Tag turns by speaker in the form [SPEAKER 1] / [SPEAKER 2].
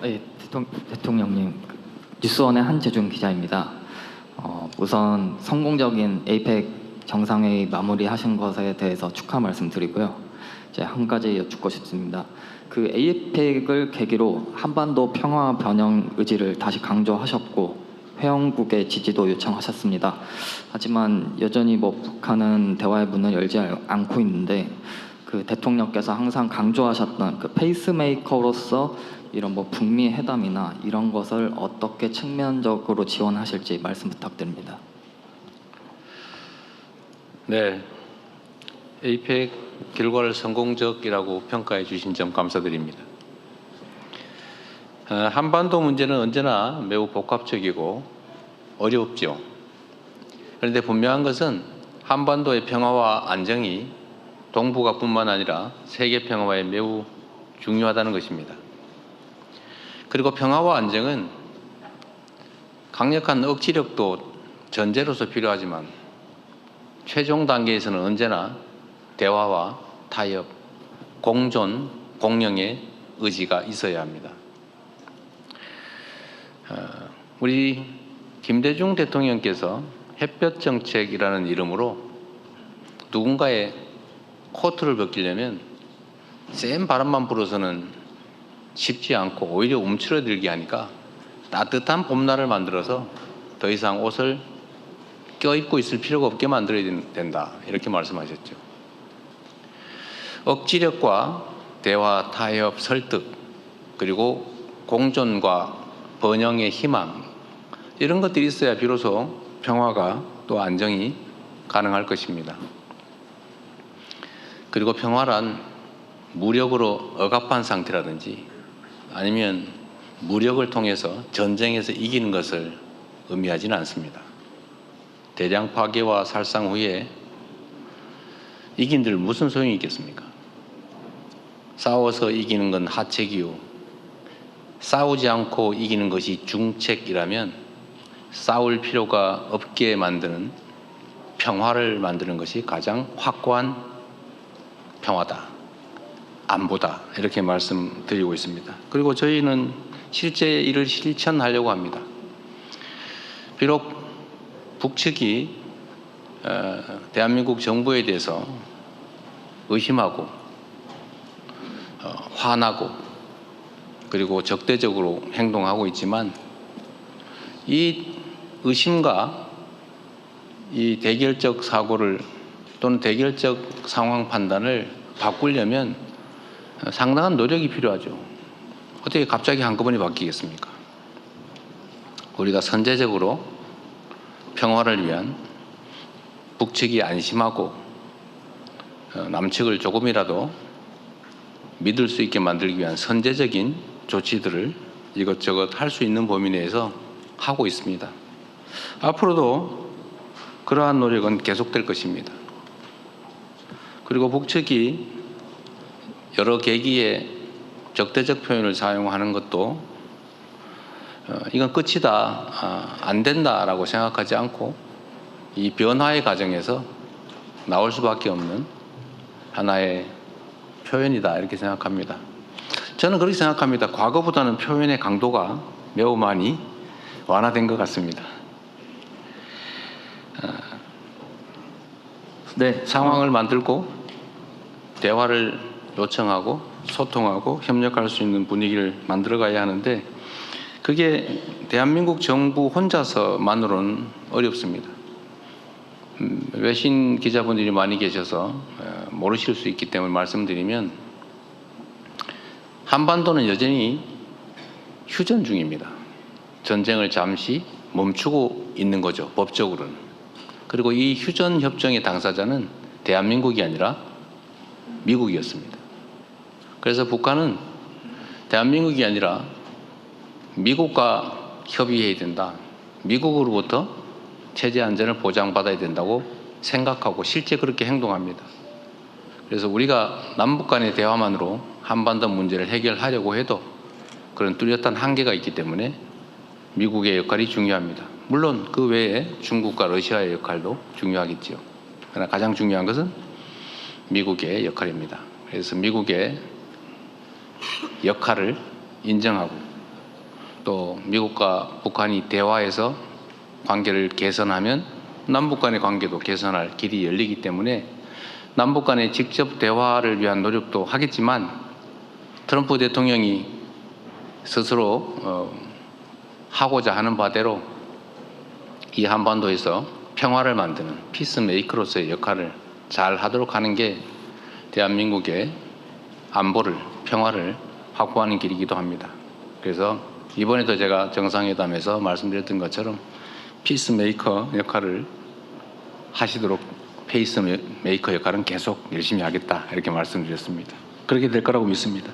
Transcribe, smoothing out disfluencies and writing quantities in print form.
[SPEAKER 1] 네, 대통령님, 뉴스원의 한재준 기자입니다. 우선 성공적인 에이펙 정상회의 마무리하신 것에 대해서 축하 말씀드리고요. 이제 한 가지 여쭙고 싶습니다. 그 에이펙을 계기로 한반도 평화 변형 의지를 다시 강조하셨고 회원국의 지지도 요청하셨습니다. 하지만 여전히 북한은 대화의 문을 열지 않고 있는데 그 대통령께서 항상 강조하셨던 그 페이스메이커로서 이런 북미 회담이나 이런 것을 어떻게 측면적으로 지원하실지 말씀 부탁드립니다.
[SPEAKER 2] 네, 에이펙 결과를 성공적이라고 평가해 주신 점 감사드립니다. 한반도 문제는 언제나 매우 복합적이고 어렵죠. 그런데 분명한 것은 한반도의 평화와 안정이 동북아뿐만 아니라 세계 평화에 매우 중요하다는 것입니다. 그리고 평화와 안정은 강력한 억지력도 전제로서 필요하지만 최종 단계에서는 언제나 대화와 타협, 공존, 공영의 의지가 있어야 합니다. 우리 김대중 대통령께서 햇볕 정책이라는 이름으로 누군가의 코트를 벗기려면 센 바람만 불어서는 쉽지 않고 오히려 움츠러들게 하니까 따뜻한 봄날을 만들어서 더 이상 옷을 껴입고 있을 필요가 없게 만들어야 된다, 이렇게 말씀하셨죠. 억지력과 대화, 타협, 설득, 그리고 공존과 번영의 희망, 이런 것들이 있어야 비로소 평화가 또 안정이 가능할 것입니다. 그리고 평화란 무력으로 억압한 상태라든지 아니면 무력을 통해서 전쟁에서 이기는 것을 의미하지는 않습니다. 대량 파괴와 살상 후에 이긴들 무슨 소용이 있겠습니까? 싸워서 이기는 건 하책이요, 싸우지 않고 이기는 것이 중책이라면 싸울 필요가 없게 만드는 평화를 만드는 것이 가장 확고한 평화다, 안보다, 이렇게 말씀드리고 있습니다. 그리고 저희는 실제 이를 실천하려고 합니다. 비록 북측이 대한민국 정부에 대해서 의심하고 화나고 그리고 적대적으로 행동하고 있지만 이 의심과 이 대결적 사고를 또는 대결적 상황 판단을 바꾸려면 상당한 노력이 필요하죠. 어떻게 갑자기 한꺼번에 바뀌겠습니까? 우리가 선제적으로 평화를 위한 북측이 안심하고 남측을 조금이라도 믿을 수 있게 만들기 위한 선제적인 조치들을 이것저것 할 수 있는 범위 내에서 하고 있습니다. 앞으로도 그러한 노력은 계속될 것입니다. 그리고 북측이 여러 계기에 적대적 표현을 사용하는 것도 이건 끝이다, 안 된다라고 생각하지 않고 이 변화의 과정에서 나올 수밖에 없는 하나의 표현이다, 이렇게 생각합니다. 저는 그렇게 생각합니다. 과거보다는 표현의 강도가 매우 많이 완화된 것 같습니다. 네, 상황을 만들고 대화를 요청하고 소통하고 협력할 수 있는 분위기를 만들어가야 하는데 그게 대한민국 정부 혼자서만으로는 어렵습니다. 외신 기자분들이 많이 계셔서 모르실 수 있기 때문에 말씀드리면 한반도는 여전히 휴전 중입니다. 전쟁을 잠시 멈추고 있는 거죠, 법적으로는. 그리고 이 휴전 협정의 당사자는 대한민국이 아니라 미국이었습니다. 그래서 북한은 대한민국이 아니라 미국과 협의해야 된다, 미국으로부터 체제 안전을 보장받아야 된다고 생각하고 실제 그렇게 행동합니다. 그래서 우리가 남북 간의 대화만으로 한반도 문제를 해결하려고 해도 그런 뚜렷한 한계가 있기 때문에 미국의 역할이 중요합니다. 물론 그 외에 중국과 러시아의 역할도 중요하겠죠. 그러나 가장 중요한 것은 미국의 역할입니다. 그래서 미국의 역할을 인정하고 또 미국과 북한이 대화해서 관계를 개선하면 남북 간의 관계도 개선할 길이 열리기 때문에 남북 간의 직접 대화를 위한 노력도 하겠지만 트럼프 대통령이 스스로 하고자 하는 바대로 이 한반도에서 평화를 만드는 피스메이커로서의 역할을 잘 하도록 하는 게 대한민국의 안보를, 평화를 확보하는 길이기도 합니다. 그래서 이번에도 제가 정상회담에서 말씀드렸던 것처럼 피스메이커 역할을 하시도록 페이스메이커 역할은 계속 열심히 하겠다 이렇게 말씀드렸습니다. 그렇게 될 거라고 믿습니다.